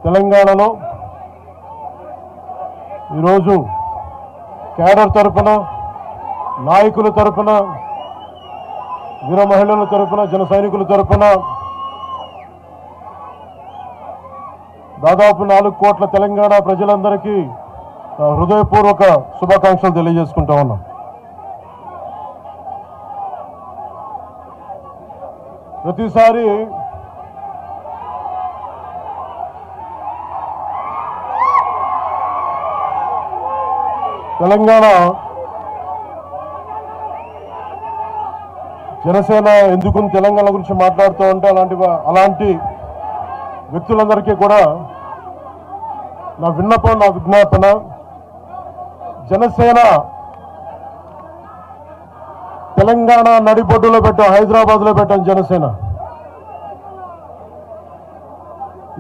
తెలంగాణలో ఈరోజు క్యాడర్ తరపున, నాయకుల తరపున, వీర మహిళల తరపున, జన సైనికుల తరపున దాదాపు 4 కోట్ల తెలంగాణ ప్రజలందరికీ హృదయపూర్వక శుభాకాంక్షలు తెలియజేసుకుంటా ఉన్నాం. ప్రతిసారి తెలంగాణ జనసేన ఎందుకు తెలంగాణ గురించి మాట్లాడుతూ ఉంటే అలాంటి వ్యక్తులందరికీ కూడా నా విన్నపం, నా విజ్ఞాపన, జనసేన తెలంగాణ నడిబొడ్డులో పెట్టాం, హైదరాబాద్లో పెట్టాం జనసేన.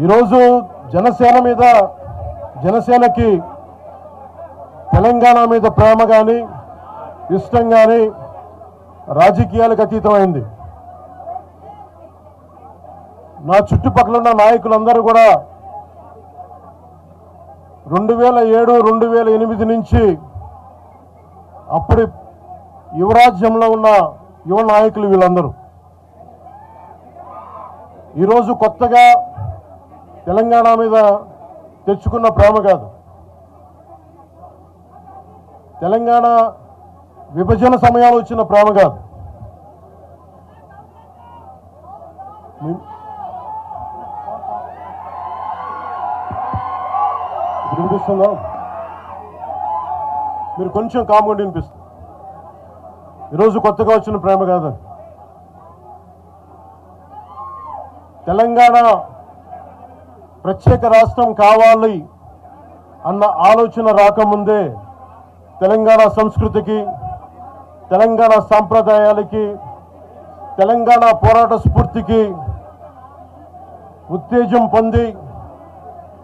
ఈరోజు జనసేనకి తెలంగాణ మీద ప్రేమ కానీ, ఇష్టం కానీ రాజకీయాలకు అతీతమైంది. నా చుట్టుపక్కల ఉన్న నాయకులందరూ కూడా 2007, 2008 నుంచి అప్పటి యువరాజ్యంలో ఉన్న యువ నాయకులు వీళ్ళందరూ ఈరోజు కొత్తగా తెలంగాణ మీద తెచ్చుకున్న ప్రేమ కాదు, తెలంగాణ విభజన సమయాలు వచ్చిన ప్రేమ కాదు. వినిపిస్తుందా? మీరు కొంచెం కామ్గా వినిపిస్తుంది. ఈరోజు కొత్తగా వచ్చిన ప్రేమ కాదు. తెలంగాణ ప్రత్యేక రాష్ట్రం కావాలి అన్న ఆలోచన రాకముందే తెలంగాణ సంస్కృతికి, తెలంగాణ సాంప్రదాయాలకి, తెలంగాణ పోరాట స్ఫూర్తికి ఉత్తేజం పొంది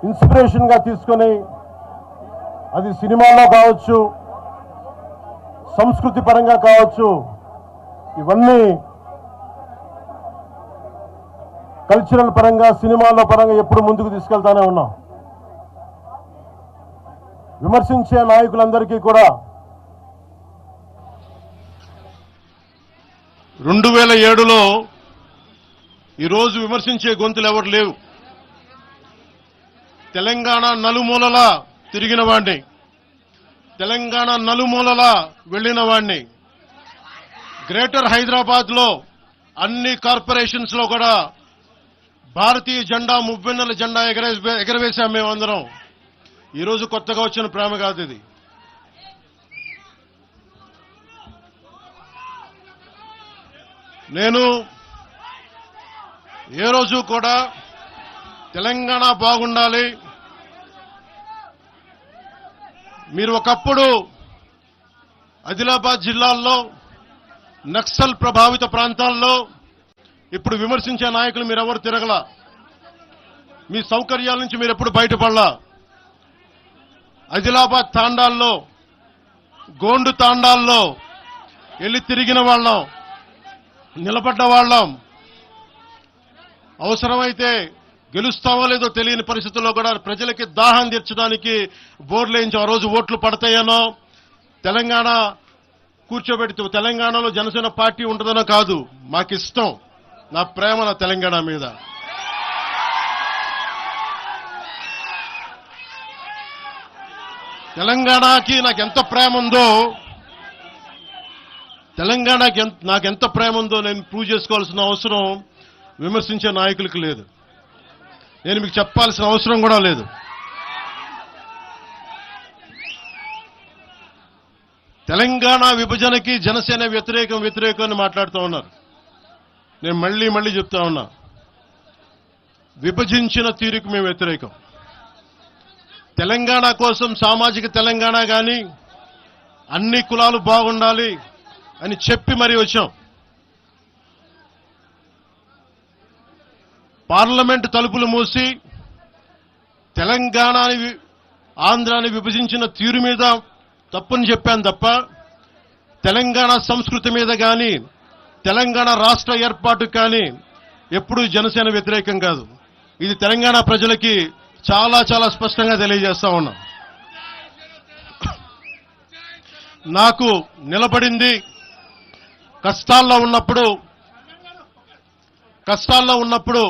ఇన్స్పిరేషన్గా తీసుకొని, అది సినిమాలో కావచ్చు, సంస్కృతి పరంగా కావచ్చు, ఇవన్నీ కల్చరల్ పరంగా, సినిమాల పరంగా ఎప్పుడు ముందుకు తీసుకెళ్తానే ఉన్నాం. విమర్శించే నాయకులందరికీ కూడా 2007లో ఈరోజు విమర్శించే గొంతులు ఎవరు లేవు. తెలంగాణ నలుమూలలా తిరిగిన వాడిని, తెలంగాణ నలుమూలలా వెళ్లిన వాడిని, గ్రేటర్ హైదరాబాద్ లో అన్ని కార్పొరేషన్స్ లో కూడా భారతీయ జెండా, మువ్వెన్నెల జెండా ఎగరవేశాం మేమందరం. ఈరోజు కొత్తగా వచ్చిన ప్రేమ కాదు ఇది. నేను ఏ రోజు కూడా తెలంగాణ బాగుండాలి, మీరు ఒకప్పుడు ఆదిలాబాద్ జిల్లాల్లో నక్సల్ ప్రభావిత ప్రాంతాల్లో ఇప్పుడు విమర్శించే నాయకులు మీరెవరు తిరగల, మీ సౌకర్యాల నుంచి మీరు ఎప్పుడు బయటపడలా. ఆదిలాబాద్ తాండాల్లో, గోండు తాండాల్లో వెళ్ళి తిరిగిన వాళ్ళం, నిలబడ్డ వాళ్ళం. అవసరమైతే గెలుస్తామో లేదో తెలియని పరిస్థితుల్లో కూడా ప్రజలకి దాహం తీర్చడానికి బోర్లు వేయించి ఆ రోజు ఓట్లు పడతాయనో, తెలంగాణ కూర్చోబెడుతూ తెలంగాణలో జనసేన పార్టీ ఉంటుందనో కాదు, మాకిష్టం, నా ప్రేమ నా తెలంగాణ మీద. తెలంగాణకి నాకెంత ప్రేమ ఉందో, తెలంగాణకి నాకెంత ప్రేమ ఉందో నేను ప్రూవ్ చేసుకోవాల్సిన అవసరం విమర్శించే నాయకులకు లేదు. నేను మీకు చెప్పాల్సిన అవసరం కూడా లేదు. తెలంగాణ విభజనకి జనసేన వ్యతిరేకం అని మాట్లాడుతూ ఉన్నారు. నేను మళ్ళీ చెప్తా ఉన్నా, విభజించిన తీరుకు మేము వ్యతిరేకం. తెలంగాణ కోసం సామాజిక తెలంగాణ కానీ, అన్ని కులాలు బాగుండాలి అని చెప్పి మరీ వచ్చాం. పార్లమెంటు తలుపులు మూసి తెలంగాణని, ఆంధ్రాని విభజించిన తీరు మీద తప్పుని చెప్పాను తప్ప, తెలంగాణ సంస్కృతి మీద కానీ, తెలంగాణ రాష్ట్ర ఏర్పాటు కానీ ఎప్పుడూ జనసేన వ్యతిరేకం కాదు. ఇది తెలంగాణ ప్రజలకి చాలా చాలా స్పష్టంగా తెలియజేస్తా ఉన్నా. నాకు నిలబడింది కష్టాల్లో ఉన్నప్పుడు